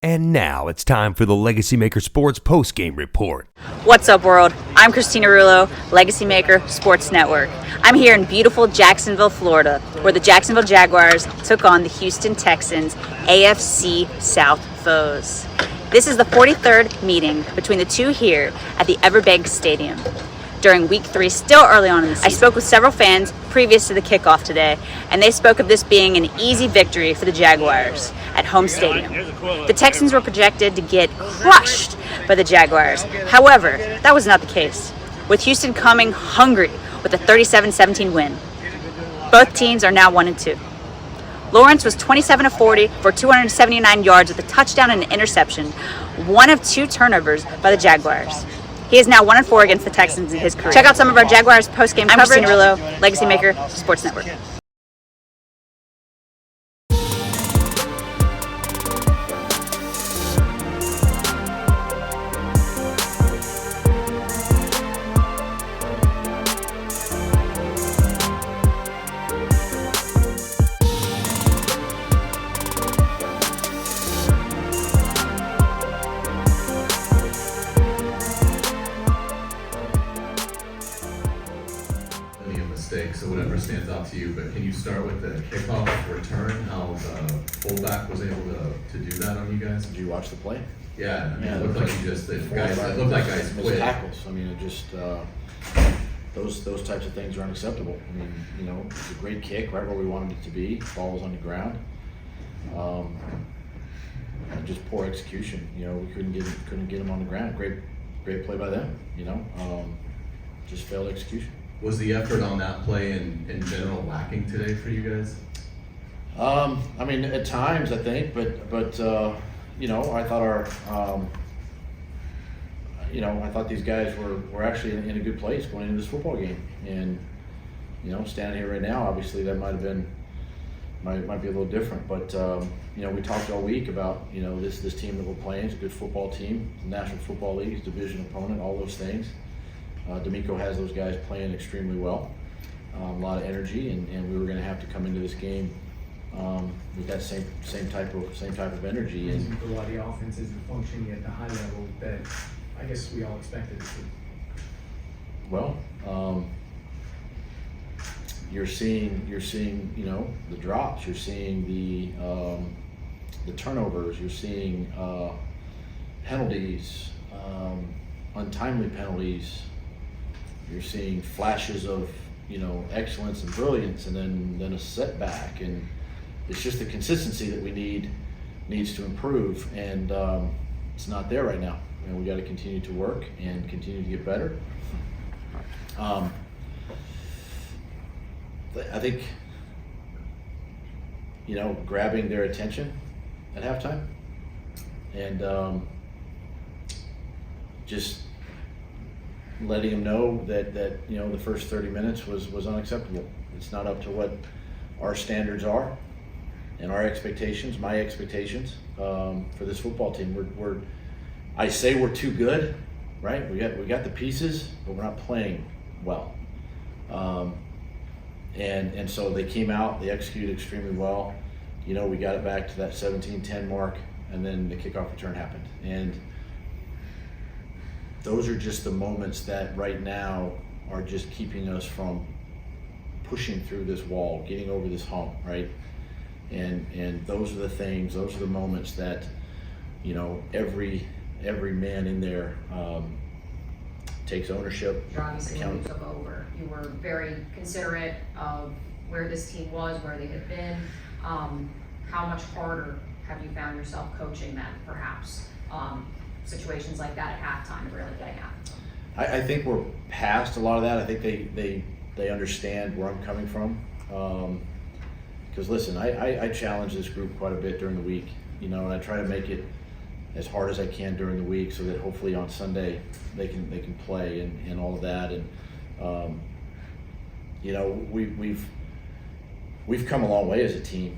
And now it's time for the Legacy Maker Sports Postgame Report. What's up, world? I'm Kristina Roulo, Legacy Maker Sports Network. I'm here in beautiful Jacksonville, Florida, where the Jacksonville Jaguars took on the Houston Texans, AFC South foes. This is the 43rd meeting between the two here at the Everbank Stadium. During week 3, still early on in the season, I spoke with several fans previous to the kickoff today, and they spoke of this being an easy victory for the Jaguars at home stadium. The Texans were projected to get crushed by the Jaguars. However, that was not the case, with Houston coming hungry with a 37-17 win. Both teams are now 1-2. Lawrence was 27 of 40 for 279 yards with a touchdown and an interception, one of 2 turnovers by the Jaguars. He is now 1-4 against the Texans in his career. Check out some of our Jaguars post-game coverage. I'm Kristina Roulo, Legacy Maker Sports Network. So whatever stands out to you, but can you start with the kickoff return, how the fullback was able to do that on you guys? Did you watch the play? Yeah, I mean, it looked like you just, it looked like guys quit. Tackles. I mean, it just, those types of things are unacceptable. I mean, you know, it's a great kick, right where we wanted it to be. Ball was on the ground. And just poor execution. You know, we couldn't get him on the ground. Great play by them. You know, just failed execution. Was the effort on that play in general lacking today for you guys? I mean, at times I think, but you know, I thought I thought these guys were actually in a good place going into this football game, and you know, standing here right now, obviously that might be a little different, but you know, we talked all week about, you know, this team that we're playing is a good football team, National Football League, division opponent, all those things. D'Amico has those guys playing extremely well, a lot of energy, and we were going to have to come into this game with that same type of energy. And a lot of the offense isn't functioning at the high level that I guess we all expected it to. Well, you're seeing you know, the drops, you're seeing the turnovers, you're seeing penalties, untimely penalties. You're seeing flashes of, you know, excellence and brilliance, and then a setback, and it's just the consistency that we needs to improve, and it's not there right now. And we got to continue to work and continue to get better. I think, you know, grabbing their attention at halftime, and just letting them know that you know, the first 30 minutes was unacceptable. It's not up to what our standards are and our expectations, my expectations for this football team. I say we're too good, right? We got the pieces, but we're not playing well. And so they came out, they executed extremely well. You know, we got it back to that 17-10 mark, and then the kickoff return happened. And those are just the moments that right now are just keeping us from pushing through this wall, getting over this hump, right? And those are the things, those are the moments that, you know, every man in there takes ownership. Obviously, when you took over, you were very considerate of where this team was, where they had been. How much harder have you found yourself coaching that, perhaps? Situations like that at halftime, really getting at? I think we're past a lot of that. I think they understand where I'm coming from. Because listen, I challenge this group quite a bit during the week, you know, and I try to make it as hard as I can during the week so that hopefully on Sunday they can play and all of that. And you know, we've come a long way as a team,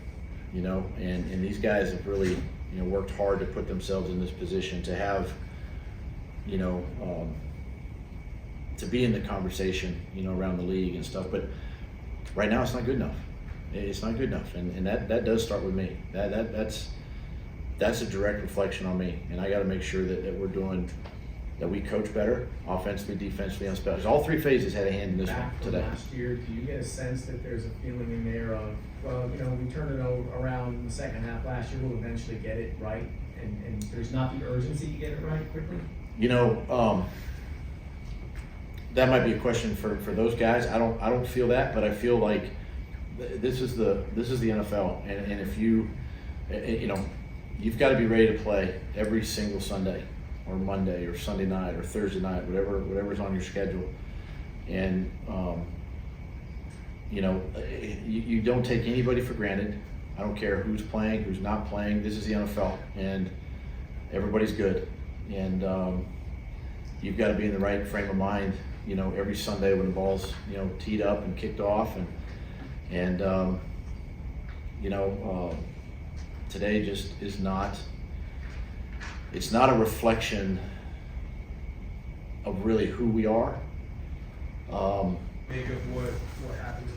you know, and these guys have really, you know, worked hard to put themselves in this position to have, you know, to be in the conversation, you know, around the league and stuff. But right now it's not good enough. It's not good enough, and that does start with me. That's that's a direct reflection on me, and I got to make sure that we're doing, that we coach better, offensively, defensively, on specials. All three phases had a hand in this one Back from today. last year, do you get a sense that there's a feeling in there of, well, we turned it around in the second half last year, we'll eventually get it right, and there's not the urgency to get it right quickly? That might be a question for those guys. I don't feel that, but I feel like this is the NFL, and if you've got to be ready to play every single Sunday or Monday or Sunday night or Thursday night, whatever's on your schedule. And you don't take anybody for granted. I don't care who's playing, who's not playing. This is the NFL, and everybody's good. And you've got to be in the right frame of mind, every Sunday when the ball's, teed up and kicked off. And today just is not, it's not a reflection of really who we are. Make of what happened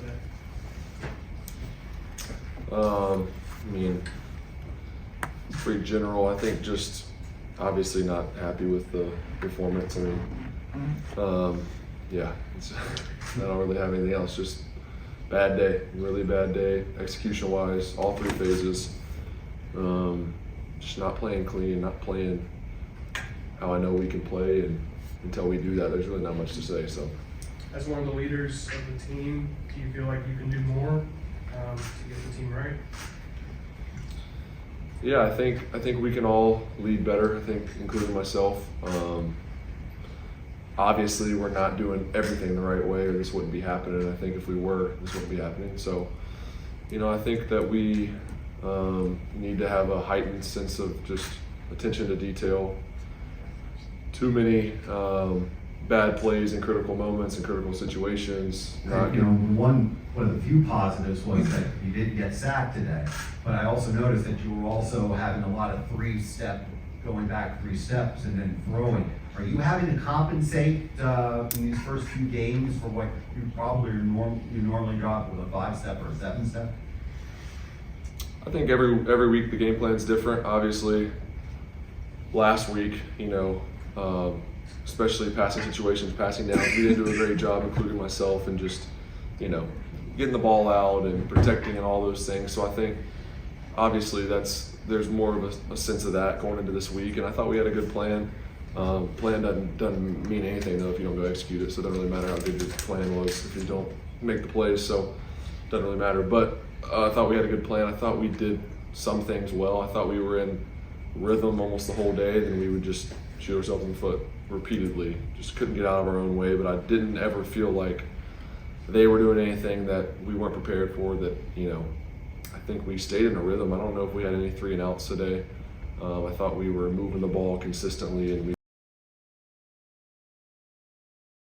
today? Pretty general. I think just obviously not happy with the performance. It's, I don't really have anything else. Just bad day, really bad day, execution-wise, all three phases. Just not playing clean, not playing how I know we can play, and until we do that, there's really not much to say. So, as one of the leaders of the team, do you feel like you can do more to get the team right? yeah, I think we can all lead better. I think, including myself. Obviously, we're not doing everything the right way, or this wouldn't be happening. I think if we were, this wouldn't be happening. So, I think that we need to have a heightened sense of just attention to detail. Too many bad plays in critical moments and critical situations. One of the few positives was that you didn't get sacked today, but I also noticed that you were also having a lot of going back 3 steps and then throwing. Are you having to compensate in these first few games for what you normally drop with a 5-step or a 7-step? I think every week the game plan is different. Obviously, last week, especially passing situations, passing downs, we didn't do a great job, including myself, and just, getting the ball out and protecting and all those things. So I think, obviously, there's more of a sense of that going into this week, and I thought we had a good plan. Plan doesn't mean anything though if you don't go execute it, so it doesn't really matter how good your plan was if you don't make the plays, so it doesn't really matter. But I thought we had a good plan. I thought we did some things well. I thought we were in rhythm almost the whole day, then we would just shoot ourselves in the foot repeatedly. Just couldn't get out of our own way, but I didn't ever feel like they were doing anything that we weren't prepared for. That, I think we stayed in a rhythm. I don't know if we had any 3 and outs today. I thought we were moving the ball consistently, and we